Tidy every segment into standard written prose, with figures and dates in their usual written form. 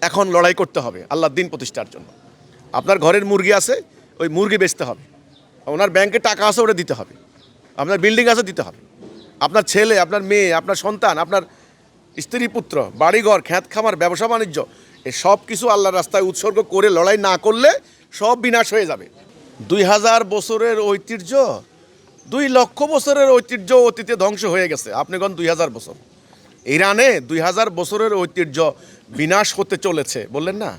এখন লড়াই করতে হবে আল্লাহর দিন প্রতিষ্ঠার জন্য। আপনার ঘরের মুরগি আছে, ওই মুরগি বেচতে হবে। ওনার ব্যাংকে টাকা আছে, ওটা দিতে হবে। আপনার বিল্ডিং আছে, দিতে হবে। আপনার ছেলে, আপনার মেয়ে, আপনার সন্তান, আপনার স্ত্রী পুত্র, বাড়িঘর, খ্যাত খামার, ব্যবসা বাণিজ্য, এই সব কিছু আল্লাহর রাস্তায় উৎসর্গ করে লড়াই না করলে সব বিনাশ হয়ে যাবে। 2000 বছরের ঐতিহ্য, 2 লক্ষ বছরের ঐতিহ্য অতীতে ধ্বংস হয়ে গেছে। আপনি কোন 2000 বছর? ইরানে 2000 বছরের ঐতিহ্য বিনাশ হতে চলেছে বললেন না?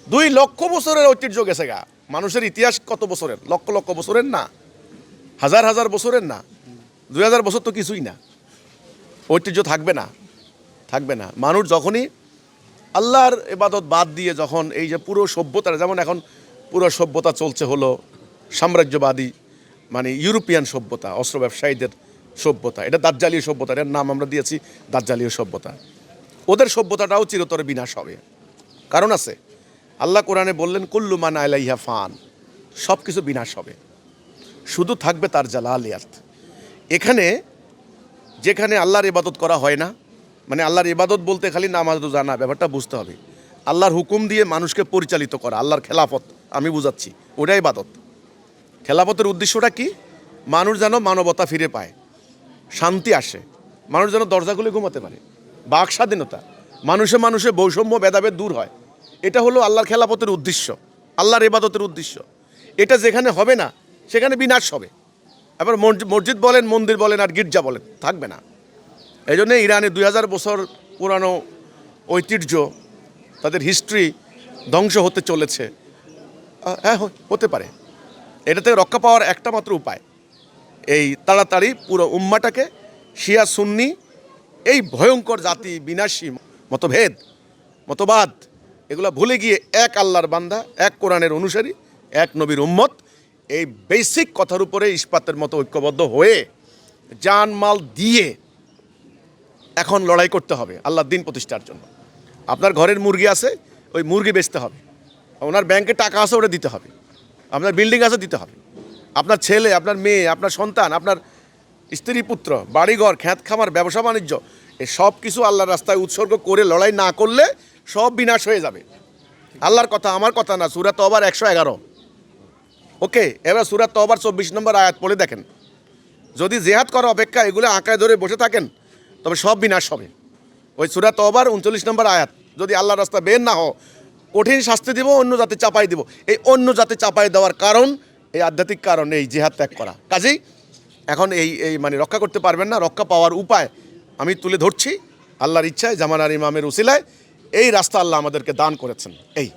2 লক্ষ বছরের ঐতিহ্য গেছে গা। মানুষের ইতিহাস কত বছরের? লক্ষ লক্ষ বছরের না, হাজার হাজার বছরের না। 2000 বছর তো কিছুই না। ঐতিহ্য থাকবে না, থাকবে না। মানুষ যখনই আল্লাহর ইবাদত বাদ দিয়ে যখন এই যে পুরো সভ্যতা, যেমন এখন পুরো সভ্যতা চলছে হলো সাম্রাজ্যবাদী, মানে ইউরোপিয়ান সভ্যতা, অস্ত্র ব্যবসায়ীদের সভ্যতা, এটা দাজ্জালীয় সভ্যতা। এর নাম আমরা দিয়েছি দাজ্জালীয় সভ্যতা। ওদের সভ্যতাটাও চিরতরে বিনাশ হবে। কারণ আছে, আল্লাহ কোরআনে বললেন কুল্লু মান আলাইহা ফান, সব কিছু বিনাশ হবে, শুধু থাকবে তার জালালিয়াত। এখানে যেখানে আল্লাহর ইবাদত করা হয় না, মানে আল্লাহর ইবাদত বলতে খালি নামাজ রোজা না, ব্যাপারটা বুঝতে হবে। আল্লাহর হুকুম দিয়ে মানুষকে পরিচালিত করা, আল্লাহর খেলাফত, আমি বুঝাচ্ছি, ওটাই ইবাদত। খেলাফতের উদ্দেশ্যটা কি? মানুষ যেন মানবতা ফিরে পায়, শান্তি আসে, মানুষ যেন দরজা খুলে ঘুমাতে পারে, বাক স্বাধীনতা, মানুষে মানুষে বৈষম্য ভেদাভেদ দূর হয়। এটা হলো আল্লাহর খেলাফতের উদ্দেশ্য, আল্লাহর ইবাদতের উদ্দেশ্য। এটা যেখানে হবে না সেখানে বিনাশ হবে। আবার মসজিদ বলেন, মন্দির বলেন, আর গির্জা বলেন, থাকবে না। এই জন্যে ইরানে 2000 বছর পুরানো ঐতিহ্য, তাদের হিস্ট্রি ধ্বংস হতে চলেছে। হ্যাঁ, হতে পারে। এটা থেকে রক্ষা পাওয়ার একটা মাত্র উপায়, এই তাড়াতাড়ি পুরো উম্মাটাকে, শিয়া সুন্নি এই ভয়ঙ্কর জাতি বিনাশী মতবাদ এগুলো ভুলে গিয়ে এক আল্লাহর বান্দা, এক কোরআনের অনুসারী, এক নবীর উম্মত, এই বেসিক কথার উপরে ইস্পাতের মতো ঐক্যবদ্ধ হয়ে জানমাল দিয়ে এখন লড়াই করতে হবে আল্লাহর দিন প্রতিষ্ঠার জন্য। আপনার ঘরের মুরগি আছে, ওই মুরগি বেচতে হবে। ওনার ব্যাংকে টাকা আছে, ওটা দিতে হবে। আপনার বিল্ডিং আছে, দিতে হবে। আপনার ছেলে, আপনার মেয়ে, আপনার সন্তান, আপনার স্ত্রী পুত্র, বাড়িঘর, খ্যাত খামার, ব্যবসা বাণিজ্য, এই সব কিছু আল্লাহর রাস্তায় উৎসর্গ করে লড়াই না করলে সব বিনাশ হয়ে যাবে। আল্লাহর কথা, আমার কথা না। সূরা তওবার 111। ওকে, এবার সূরা তওবার 24 নম্বর আয়াত পড়ে দেখেন। যদি জেহাদ করা অপেক্ষা এগুলো আঁকায় ধরে বসে থাকেন তবে সব বিনাশ হবে। ওই সূরা তওবার 39 নম্বর আয়াত, যদি আল্লাহর রাস্তা বের না হও কঠিন শাস্তি দিব, অন্য জাতি চাপাই দিব। এই অন্য জাতি চাপাই দেওয়ার কারণ, এই আধ্যাত্মিক কারণ, এই জিহাদ ত্যাগ করা। কাজেই এখন এই মানে রক্ষা করতে পারবেন না। রক্ষা পাওয়ার উপায় আমি তুলে ধরছি আল্লাহর ইচ্ছায়, জামানার ইমামের উসিলায়। এই রাস্তা আল্লাহ আমাদেরকে দান করেছেন। এই